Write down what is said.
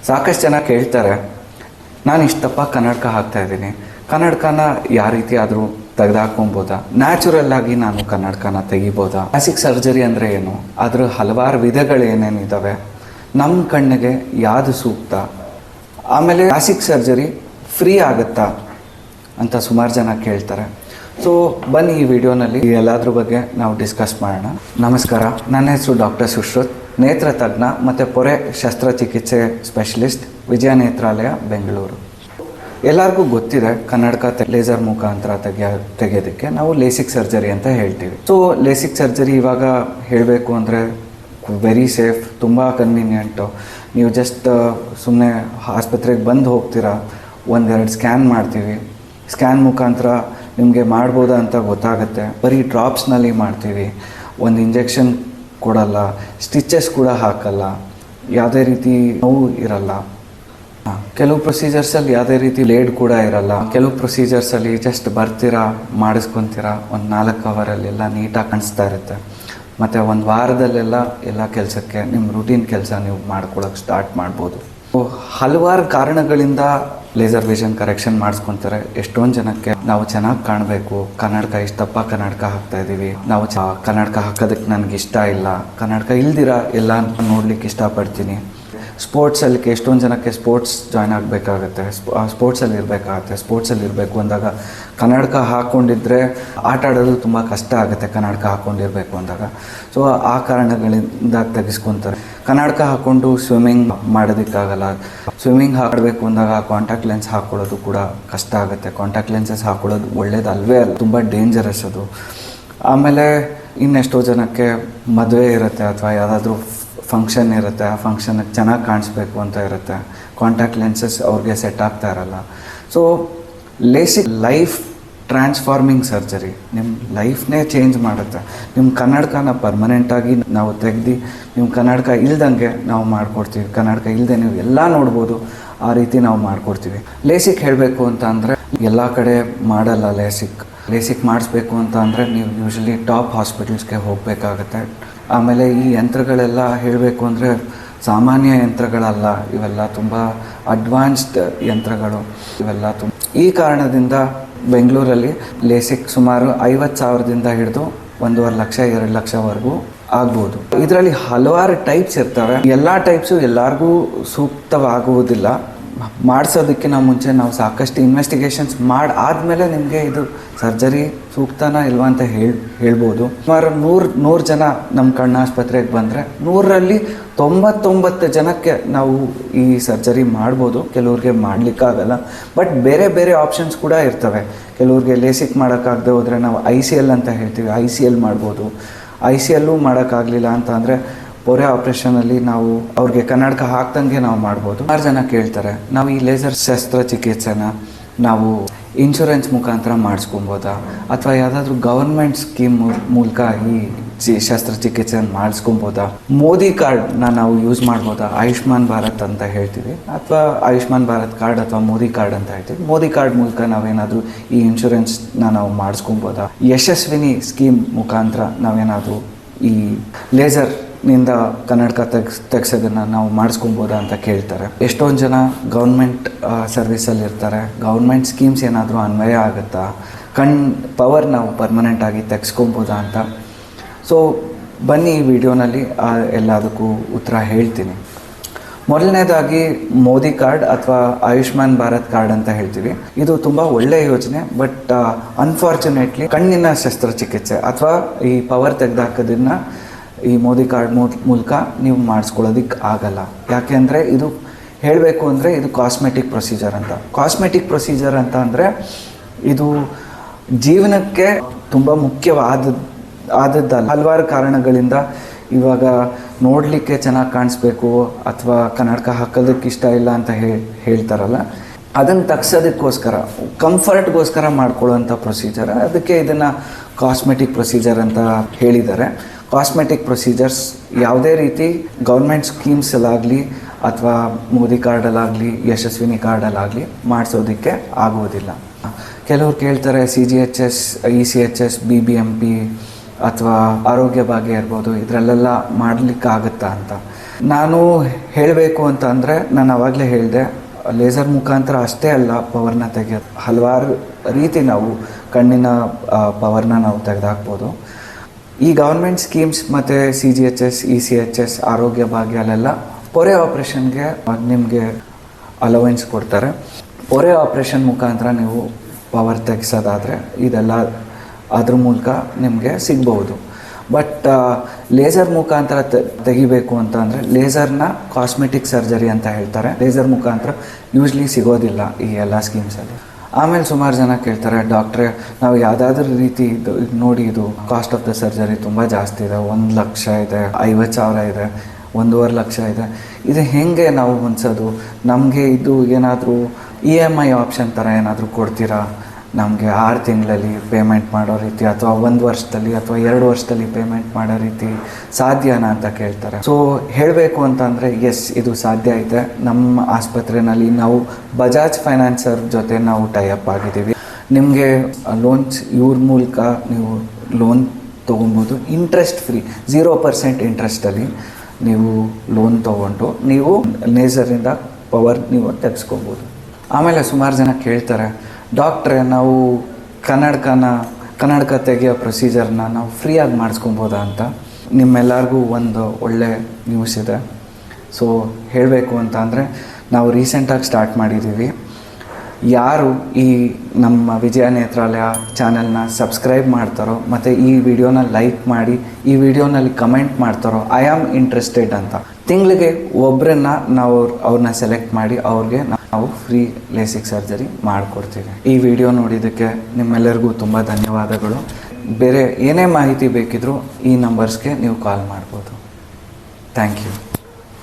ಸಾಕಷ್ಟು ಜನ ಕೇಳ್ತಾರೆ, ನಾನು ಇಷ್ಟಪ್ಪ ಕನ್ನಡಕ ಹಾಕ್ತಾ ಇದ್ದೀನಿ, ಕನ್ನಡಕನ ಯಾವ ರೀತಿ ಆದರೂ ತೆಗೆದಾಕೊಬೋದಾ, ನ್ಯಾಚುರಲ್ ಆಗಿ ನಾನು ಕನ್ನಡಕನ ತೆಗಿಬೋದಾ, ಪ್ಲಾಸ್ಟಿಕ್ ಸರ್ಜರಿ ಅಂದರೆ ಏನು, ಅದರ ಹಲವಾರು ವಿಧಗಳು ಏನೇನಿದ್ದಾವೆ, ನಮ್ಮ ಕಣ್ಣಿಗೆ ಯಾವುದು ಸೂಕ್ತ, ಆಮೇಲೆ ಪ್ಲಾಸ್ಟಿಕ್ ಸರ್ಜರಿ ಫ್ರೀ ಆಗುತ್ತಾ ಅಂತ ಸುಮಾರು ಜನ ಕೇಳ್ತಾರೆ. ಸೊ ಬನ್ನಿ ಈ ವಿಡಿಯೋನಲ್ಲಿ ಎಲ್ಲದ್ರ ಬಗ್ಗೆ ನಾವು ಡಿಸ್ಕಸ್ ಮಾಡೋಣ. ನಮಸ್ಕಾರ, ನನ್ನ ಹೆಸರು ಡಾಕ್ಟರ್ ಸುಶ್ರುತ್, ನೇತ್ರ ತಜ್ಞ ಮತ್ತು ಪೊರೆ ಶಸ್ತ್ರಚಿಕಿತ್ಸೆ ಸ್ಪೆಷಲಿಸ್ಟ್, ವಿಜಯ ನೇತ್ರಾಲಯ, ಬೆಂಗಳೂರು. ಎಲ್ಲರಿಗೂ ಗೊತ್ತಿದೆ, ಕನ್ನಡಕ ಲೇಸರ್ ಮುಖಾಂತರ ತೆಗೆಯೋದಕ್ಕೆ ನಾವು ಲೇಸಿಕ್ ಸರ್ಜರಿ ಅಂತ ಹೇಳ್ತೀವಿ. ಸೊ ಲೇಸಿಕ್ ಸರ್ಜರಿ ಇವಾಗ ಹೇಳಬೇಕು ಅಂದರೆ ವೆರಿ ಸೇಫ್, ತುಂಬ ಕನ್ವೀನಿಯೆಂಟು. ನೀವು ಜಸ್ಟ್ ಸುಮ್ಮನೆ ಆಸ್ಪತ್ರೆಗೆ ಬಂದು ಹೋಗ್ತೀರಾ, ಒಂದೆರಡು ಸ್ಕ್ಯಾನ್ ಮಾಡ್ತೀವಿ, ಸ್ಕ್ಯಾನ್ ಮುಖಾಂತರ ನಿಮಗೆ ಮಾಡ್ಬೋದಾ ಅಂತ ಗೊತ್ತಾಗುತ್ತೆ. ಬರೀ ಡ್ರಾಪ್ಸ್ನಲ್ಲಿ ಮಾಡ್ತೀವಿ, ಒಂದು ಇಂಜೆಕ್ಷನ್ ಕೊಡಲ್ಲ, ಸ್ಟಿಚಸ್ ಕೂಡ ಹಾಕಲ್ಲ, ಯಾವುದೇ ರೀತಿ ನೋವು ಇರಲ್ಲ. ಕೆಲವು ಪ್ರೊಸೀಜರ್ಸಲ್ಲಿ ಯಾವುದೇ ರೀತಿ ಲೇಡ್ ಕೂಡ ಇರಲ್ಲ. ಕೆಲವು ಪ್ರೊಸೀಜರ್ಸಲ್ಲಿ ಜಸ್ಟ್ ಬರ್ತೀರಾ, ಮಾಡಿಸ್ಕೊತೀರಾ, ಒಂದು 4 ಅವರಲ್ಲೆಲ್ಲ ನೀಟಾಗಿ ಕಾಣಿಸ್ತಾ ಇರುತ್ತೆ. ಮತ್ತು ಒಂದು ವಾರದಲ್ಲೆಲ್ಲ ಎಲ್ಲ ಕೆಲಸಕ್ಕೆ ನಿಮ್ಮ ರೂಟೀನ್ ಕೆಲಸ ನೀವು ಮಾಡ್ಕೊಳ್ಳೋಕೆ ಸ್ಟಾರ್ಟ್ ಮಾಡ್ಬೋದು. ಹಲವಾರು ಕಾರಣಗಳಿಂದ ಲೇಸರ್ ವಿಷನ್ ಕರೆಕ್ಷನ್ ಮಾಡಿಸ್ಕೊತಾರೆ. ಎಷ್ಟೊಂದು ಜನಕ್ಕೆ ನಾವು ಚೆನ್ನಾಗಿ ಕಾಣಬೇಕು, ಕನ್ನಡಕ ಇಷ್ಟಪ್ಪ ಕನ್ನಡಕ ಹಾಕ್ತಾ ಇದ್ದೀವಿ, ನಾವು ಕನ್ನಡಕ ಹಾಕೋದಕ್ಕೆ ನನಗೆ ಇಷ್ಟ ಇಲ್ಲ, ಕನ್ನಡಕ ಇಲ್ದಿರ ಎಲ್ಲ ನೋಡ್ಲಿಕ್ಕೆ ಇಷ್ಟಪಡ್ತೀನಿ. ಸ್ಪೋರ್ಟ್ಸಲ್ಲಿ ಎಷ್ಟೊಂದು ಜನಕ್ಕೆ ಸ್ಪೋರ್ಟ್ಸ್ ಜಾಯ್ನ್ ಆಗಬೇಕಾಗತ್ತೆ, ಸ್ಪೋರ್ಟ್ಸಲ್ಲಿ ಇರಬೇಕು ಅಂದಾಗ ಕನ್ನಡಕ ಹಾಕ್ಕೊಂಡಿದ್ರೆ ಆಟ ಆಡೋದು ತುಂಬ ಕಷ್ಟ ಆಗುತ್ತೆ, ಕನ್ನಡಕ ಹಾಕ್ಕೊಂಡಿರ್ಬೇಕು ಅಂದಾಗ. ಸೊ ಆ ಕಾರಣಗಳಿಂದ ತೆಗೆಸ್ಕೊತಾರೆ. ಕನ್ನಡಕ ಹಾಕ್ಕೊಂಡು ಸ್ವಿಮ್ಮಿಂಗ್ ಮಾಡೋದಕ್ಕಾಗಲ್ಲ, ಸ್ವಿಮ್ಮಿಂಗ್ ಹಾಕಬೇಕು ಅಂದಾಗ ಕಾಂಟ್ಯಾಕ್ಟ್ ಲೆನ್ಸ್ ಹಾಕ್ಕೊಳ್ಳೋದು ಕೂಡ ಕಷ್ಟ ಆಗುತ್ತೆ. ಕಾಂಟ್ಯಾಕ್ಟ್ ಲೆನ್ಸಸ್ ಹಾಕ್ಕೊಳ್ಳೋದು ಒಳ್ಳೇದಲ್ವೇ ಅಲ್ಲ, ತುಂಬ ಡೇಂಜರಸ್ ಅದು. ಆಮೇಲೆ ಇನ್ನೆಷ್ಟೋ ಜನಕ್ಕೆ ಮದುವೆ ಇರುತ್ತೆ ಅಥವಾ ಯಾವುದಾದ್ರೂ ಫಂಕ್ಷನ್ ಇರುತ್ತೆ, ಆ ಫಂಕ್ಷನ್ಗೆ ಚೆನ್ನಾಗಿ ಕಾಣಿಸ್ಬೇಕು ಅಂತ ಇರುತ್ತೆ, ಕಾಂಟ್ಯಾಕ್ಟ್ ಲೆನ್ಸಸ್ ಅವ್ರಿಗೆ ಸೆಟ್ ಆಗ್ತಾ ಇರಲ್ಲ. So LASIK life transforming surgery, ನಿಮ್ಮ ಲೈಫ್ನೇ ಚೇಂಜ್ ಮಾಡುತ್ತೆ. ನಿಮ್ಮ ಕನ್ನಡಕನ ಪರ್ಮನೆಂಟಾಗಿ ನಾವು ತೆಗ್ದು ನಿಮ್ಮ ಕನ್ನಡಕ ಇಲ್ದಂಗೆ ನಾವು ಮಾಡಿಕೊಡ್ತೀವಿ. ಕನ್ನಡಕ ಇಲ್ಲದೆ ನೀವು ಎಲ್ಲ ನೋಡ್ಬೋದು, ಆ ರೀತಿ ನಾವು ಮಾಡಿಕೊಡ್ತೀವಿ. ಲೇಸಿಕ್ ಹೇಳಬೇಕು ಅಂತ ಅಂದರೆ ಎಲ್ಲ ಕಡೆ ಮಾಡಲ್ಲ. ಲೇಸಿಕ್ ಮಾಡಿಸ್ಬೇಕು ಅಂತ ಅಂದರೆ ನೀವು ಯೂಶ್ವಲಿ ಟಾಪ್ ಹಾಸ್ಪಿಟಲ್ಸ್ಗೆ ಹೋಗಬೇಕಾಗತ್ತೆ. ಆಮೇಲೆ ಈ ಯಂತ್ರಗಳೆಲ್ಲ ಹೇಳಬೇಕು ಅಂದರೆ ಸಾಮಾನ್ಯ ಯಂತ್ರಗಳಲ್ಲ, ಇವೆಲ್ಲ ತುಂಬ ಅಡ್ವಾನ್ಸ್ಡ್ ಯಂತ್ರಗಳು ಇವೆಲ್ಲ. ಈ ಕಾರಣದಿಂದ ಬೆಂಗಳೂರಲ್ಲಿ ಲೇಸಿಕ್ ಸುಮಾರು 50,000ದಿಂದ ಹಿಡಿದು 1.5 ಲಕ್ಷ 2 ಲಕ್ಷವರೆಗೂ ಆಗ್ಬೋದು. ಇದರಲ್ಲಿ ಹಲವಾರು ಟೈಪ್ಸ್ ಇರ್ತವೆ. ಎಲ್ಲ ಟೈಪ್ಸು ಎಲ್ಲರಿಗೂ ಸೂಕ್ತವಾಗುವುದಿಲ್ಲ. ಮಾಡಿಸೋದಕ್ಕಿಂತ ಮುಂಚೆ ನಾವು ಸಾಕಷ್ಟು ಇನ್ವೆಸ್ಟಿಗೇಷನ್ಸ್ ಆದಮೇಲೆ ನಿಮಗೆ ಇದು ಸರ್ಜರಿ ಸೂಕ್ತನಾ ಇಲ್ವಾ ಅಂತ ಹೇಳ್ಬೋದು. ಸುಮಾರು 100 ಜನ ನಮ್ಮ ಕಣ್ಣಾಸ್ಪತ್ರೆಗೆ ಬಂದರೆ 100ರಲ್ಲಿ 99 ಜನಕ್ಕೆ ನಾವು ಈ ಸರ್ಜರಿ ಮಾಡ್ಬೋದು. ಕೆಲವ್ರಿಗೆ ಮಾಡಲಿಕ್ಕಾಗಲ್ಲ, ಬಟ್ ಬೇರೆ ಬೇರೆ ಆಪ್ಷನ್ಸ್ ಕೂಡ ಇರ್ತವೆ. ಕೆಲವ್ರಿಗೆ ಲೇಸಿಕ್ ಮಾಡೋಕ್ಕಾಗದೆ ಹೋದರೆ ನಾವು ICL ಅಂತ ಹೇಳ್ತೀವಿ, ICL ಮಾಡ್ಬೋದು. ICLೂ ಮಾಡೋಕ್ಕಾಗಲಿಲ್ಲ ಅಂತ ಅಂದರೆ ಪೊರೆ ಆಪ್ರೇಷನಲ್ಲಿ ನಾವು ಅವ್ರಿಗೆ ಕನ್ನಡಕ ಹಾಕ್ದಂಗೆ ನಾವು ಮಾಡ್ಬೋದು. 6 ಜನ ಕೇಳ್ತಾರೆ, ನಾವು ಈ ಲೇಸರ್ ಶಸ್ತ್ರಚಿಕಿತ್ಸೆನ ನಾವು ಇನ್ಶೂರೆನ್ಸ್ ಮುಖಾಂತರ ಮಾಡಿಸ್ಕೊಬೋದಾ ಅಥವಾ ಯಾವುದಾದ್ರೂ ಗೌರ್ಮೆಂಟ್ ಸ್ಕೀಮ್ ಮೂಲಕ ಈ ಶಸ್ತ್ರಚಿಕಿತ್ಸೆಯನ್ನು ಮಾಡಿಸ್ಕೊಬೋದಾ, ಮೋದಿ ಕಾರ್ಡ್ನ ನಾವು ಯೂಸ್ ಮಾಡ್ಬೋದಾ, ಆಯುಷ್ಮಾನ್ ಭಾರತ್ ಅಂತ ಹೇಳ್ತೀವಿ, ಅಥವಾ ಆಯುಷ್ಮಾನ್ ಭಾರತ್ ಕಾರ್ಡ್ ಅಥವಾ ಮೋದಿ ಕಾರ್ಡ್ ಅಂತ ಹೇಳ್ತೀವಿ. ಮೋದಿ ಕಾರ್ಡ್ ಮೂಲಕ ನಾವೇನಾದರೂ ಈ ಇನ್ಶೂರೆನ್ಸ್ನ ನಾವು ಮಾಡಿಸ್ಕೊಬೋದಾ, ಯಶಸ್ವಿನಿ ಸ್ಕೀಮ್ ಮುಖಾಂತರ ನಾವೇನಾದರೂ ಈ ಲೇಸರ್ನಿಂದ ಕನ್ನಡಕ ತೆಗ್ಸೋದನ್ನು ನಾವು ಮಾಡಿಸ್ಕೊಬೋದಾ ಅಂತ ಕೇಳ್ತಾರೆ. ಎಷ್ಟೊಂದು ಜನ ಗೌರ್ಮೆಂಟ್ ಸರ್ವಿಸಲ್ಲಿ ಇರ್ತಾರೆ, ಗೌರ್ಮೆಂಟ್ ಸ್ಕೀಮ್ಸ್ ಏನಾದರೂ ಅನ್ವಯ ಆಗುತ್ತಾ, ಪವರ್ ನಾವು ಪರ್ಮನೆಂಟಾಗಿ ತೆಗೆಸ್ಕೊಬೋದಾ ಅಂತ. ಸೊ ಬನ್ನಿ ಈ ವಿಡಿಯೋನಲ್ಲಿ ಎಲ್ಲದಕ್ಕೂ ಉತ್ತರ ಹೇಳ್ತೀನಿ. ಮೊದಲನೇದಾಗಿ ಮೋದಿ ಕಾರ್ಡ್ ಅಥವಾ ಆಯುಷ್ಮಾನ್ ಭಾರತ್ ಕಾರ್ಡ್ ಅಂತ ಹೇಳ್ತೀವಿ. ಇದು ತುಂಬ ಒಳ್ಳೆಯ ಯೋಜನೆ, ಬಟ್ ಅನ್ಫಾರ್ಚುನೇಟ್ಲಿ ಕಣ್ಣಿನ ಶಸ್ತ್ರಚಿಕಿತ್ಸೆ ಅಥವಾ ಈ ಪವರ್ ತೆಗೆದಾಕೋದನ್ನು ಈ ಮೋದಿ ಕಾರ್ಡ್ ಮೂಲಕ ನೀವು ಮಾಡಿಸ್ಕೊಳ್ಳೋದಕ್ಕೆ ಆಗಲ್ಲ. ಯಾಕೆ ಅಂದರೆ ಇದು ಹೇಳಬೇಕು ಅಂದರೆ ಇದು ಕಾಸ್ಮೆಟಿಕ್ ಪ್ರೊಸೀಜರ್ ಅಂತ ಅಂದರೆ ಇದು ಜೀವನಕ್ಕೆ ತುಂಬ ಮುಖ್ಯವಾದದ್ದಲ್ಲ. ಹಲವಾರು ಕಾರಣಗಳಿಂದ ಇವಾಗ ನೋಡಲಿಕ್ಕೆ ಚೆನ್ನಾಗಿ ಕಾಣಿಸ್ಬೇಕು ಅಥವಾ ಕನ್ನಡಕ ಹಾಕೋದಕ್ಕೆ ಇಷ್ಟ ಇಲ್ಲ ಅಂತ ಹೇಳ್ತಾರಲ್ಲ, ಅದನ್ನು ತಗ್ಸೋದಕ್ಕೋಸ್ಕರ ಕಂಫರ್ಟ್ಗೋಸ್ಕರ ಮಾಡ್ಕೊಳ್ಳೋವಂಥ ಪ್ರೊಸೀಜರ್, ಅದಕ್ಕೆ ಇದನ್ನು ಕಾಸ್ಮೆಟಿಕ್ ಪ್ರೊಸೀಜರ್ ಅಂತ ಹೇಳಿದ್ದಾರೆ. ಕಾಸ್ಮೆಟಿಕ್ ಪ್ರೊಸೀಜರ್ಸ್ ಯಾವುದೇ ರೀತಿ ಗೌರ್ಮೆಂಟ್ ಸ್ಕೀಮ್ಸಲ್ಲಾಗಲಿ ಅಥವಾ ಮೋದಿ ಕಾರ್ಡಲ್ಲಾಗಲಿ ಯಶಸ್ವಿನಿ ಕಾರ್ಡಲ್ಲಾಗಲಿ ಮಾಡಿಸೋದಕ್ಕೆ ಆಗೋದಿಲ್ಲ. ಕೆಲವ್ರು ಕೇಳ್ತಾರೆ CGHS, ECHS, BBMP ಅಥವಾ ಆರೋಗ್ಯ ಭಾಗ್ಯ ಇರ್ಬೋದು, ಇದರಲ್ಲೆಲ್ಲ ಮಾಡಲಿಕ್ಕಾಗುತ್ತಾ ಅಂತ ನಾನು ಹೇಳಬೇಕು ಅಂತ ಅಂದರೆ, ನಾನು ಆವಾಗಲೇ ಹೇಳಿದೆ, ಲೇಸರ್ ಮುಖಾಂತರ ಅಷ್ಟೇ ಅಲ್ಲ ಪವರ್ನ ತೆಗೆಯೋದು, ಹಲವಾರು ರೀತಿ ನಾವು ಕಣ್ಣಿನ ಪವರ್ನ ನಾವು ತೆಗೆದಾಕ್ಬೋದು. ಈ ಗೌರ್ಮೆಂಟ್ ಸ್ಕೀಮ್ಸ್ ಮತ್ತು CGHS, ECHS, ಆರೋಗ್ಯ ಭಾಗ್ಯ ಅಲ್ಲೆಲ್ಲ ಪೊರೆ ಆಪ್ರೇಷನ್ಗೆ ನಿಮಗೆ ಅಲವೆನ್ಸ್ ಕೊಡ್ತಾರೆ. ಪೊರೆ ಆಪ್ರೇಷನ್ ಮುಖಾಂತರ ನೀವು ಪವರ್ ತೆಗೆಸೋದಾದರೆ ಇದೆಲ್ಲ ಅದ್ರ ಮೂಲಕ ನಿಮಗೆ ಸಿಗ್ಬೋದು. ಬಟ್ ಲೇಸರ್ ಮುಖಾಂತರ ತೆಗಿಬೇಕು ಅಂತ ಅಂದರೆ ಲೇಸರ್ನ ಕಾಸ್ಮೆಟಿಕ್ ಸರ್ಜರಿ ಅಂತ ಹೇಳ್ತಾರೆ. ಲೇಸರ್ ಮುಖಾಂತರ ಯೂಶ್ವಲಿ ಸಿಗೋದಿಲ್ಲ ಈ ಎಲ್ಲ ಸ್ಕೀಮ್ಸಲ್ಲಿ. ಆಮೇಲೆ ಸುಮಾರು ಜನ ಕೇಳ್ತಾರೆ, ಡಾಕ್ಟ್ರೇ ನಾವು ಯಾವುದಾದ್ರೂ ರೀತಿ ಇದು ನೋಡಿ, ಇದು ಕಾಸ್ಟ್ ಆಫ್ ದ ಸರ್ಜರಿ ತುಂಬ ಜಾಸ್ತಿ ಇದೆ, 1 ಲಕ್ಷ ಇದೆ, 50,000 ಇದೆ, 1.5 ಲಕ್ಷ ಇದೆ, ಇದು ಹೇಗೆ ನಾವು ಹೊಂದಿಸೋದು? ನಮಗೆ ಇದು ಏನಾದರೂ EMI ಆಪ್ಷನ್ ಥರ ಏನಾದರೂ ಕೊಡ್ತೀರಾ? ನಮಗೆ 6 ತಿಂಗಳಲ್ಲಿ ಪೇಮೆಂಟ್ ಮಾಡೋ ರೀತಿ, ಅಥವಾ 1 ವರ್ಷದಲ್ಲಿ ಅಥವಾ 2 ವರ್ಷದಲ್ಲಿ ಪೇಮೆಂಟ್ ಮಾಡೋ ರೀತಿ ಸಾಧ್ಯನಾ ಅಂತ ಕೇಳ್ತಾರೆ. ಸೊ ಹೇಳಬೇಕು ಅಂತ ಅಂದರೆ ಎಸ್, ಇದು ಸಾಧ್ಯ ಇದೆ. ನಮ್ಮ ಆಸ್ಪತ್ರೆಯಲ್ಲಿ ನಾವು ಬಜಾಜ್ ಫೈನಾನ್ಸರ್ ಜೊತೆ ನಾವು ಟೈಅಪ್ ಆಗಿದ್ದೀವಿ. ನಿಮಗೆ ಲೋನ್ಸ್ ಇವ್ರ ಮೂಲಕ ನೀವು ಲೋನ್ ತೊಗೊಬೋದು, ಇಂಟ್ರೆಸ್ಟ್ ಫ್ರೀ, 0% ಇಂಟ್ರೆಸ್ಟಲ್ಲಿ ನೀವು ಲೋನ್ ತೊಗೊಂಡು ನೀವು ಲೇಸರಿಂದ ಪವರ್ ನೀವು ತೆಗೆಸ್ಕೊಬೋದು. ಆಮೇಲೆ ಸುಮಾರು ಜನ ಕೇಳ್ತಾರೆ, ಡಾಕ್ಟ್ರೇ ನಾವು ಕನ್ನಡಕ ತೆಗೆಯೋ ಪ್ರೊಸೀಜರ್ನ ನಾವು ಫ್ರೀಯಾಗಿ ಮಾಡಿಸ್ಕೊಬೋದಾ ಅಂತ. ನಿಮ್ಮೆಲ್ಲರಿಗೂ ಒಂದು ಒಳ್ಳೆ ನ್ಯೂಸ್ ಇದೆ. ಸೊ ಹೇಳಬೇಕು ಅಂತ ಅಂದರೆ, ನಾವು ರೀಸೆಂಟಾಗಿ ಸ್ಟಾರ್ಟ್ ಮಾಡಿದ್ದೀವಿ. ಯಾರು ಈ ನಮ್ಮ ವಿಜಯ ನೇತ್ರಾಲಯ ಚಾನೆಲ್ನ ಸಬ್ಸ್ಕ್ರೈಬ್ ಮಾಡ್ತಾರೋ ಮತ್ತು ಈ ವಿಡಿಯೋನ ಲೈಕ್ ಮಾಡಿ ಈ ವಿಡಿಯೋನಲ್ಲಿ ಕಮೆಂಟ್ ಮಾಡ್ತಾರೋ ಐ ಆಮ್ ಇಂಟ್ರೆಸ್ಟೆಡ್ ಅಂತ, ತಿಂಗಳಿಗೆ ಒಬ್ಬರನ್ನ ನಾವು ಅವ್ರನ್ನ ಸೆಲೆಕ್ಟ್ ಮಾಡಿ ಅವ್ರಿಗೆ ನಾವು ಫ್ರೀ ಲೇಸಿಕ್ ಸರ್ಜರಿ ಮಾಡಿಕೊಡ್ತೀವಿ. ಈ ವಿಡಿಯೋ ನೋಡಿದ್ದಕ್ಕೆ ನಿಮ್ಮೆಲ್ಲರಿಗೂ ತುಂಬ ಧನ್ಯವಾದಗಳು. ಬೇರೆ ಏನೇ ಮಾಹಿತಿ ಬೇಕಿದ್ರೂ ಈ ನಂಬರ್ಸ್ಗೆ ನೀವು ಕಾಲ್ ಮಾಡ್ಬೋದು. Thank you.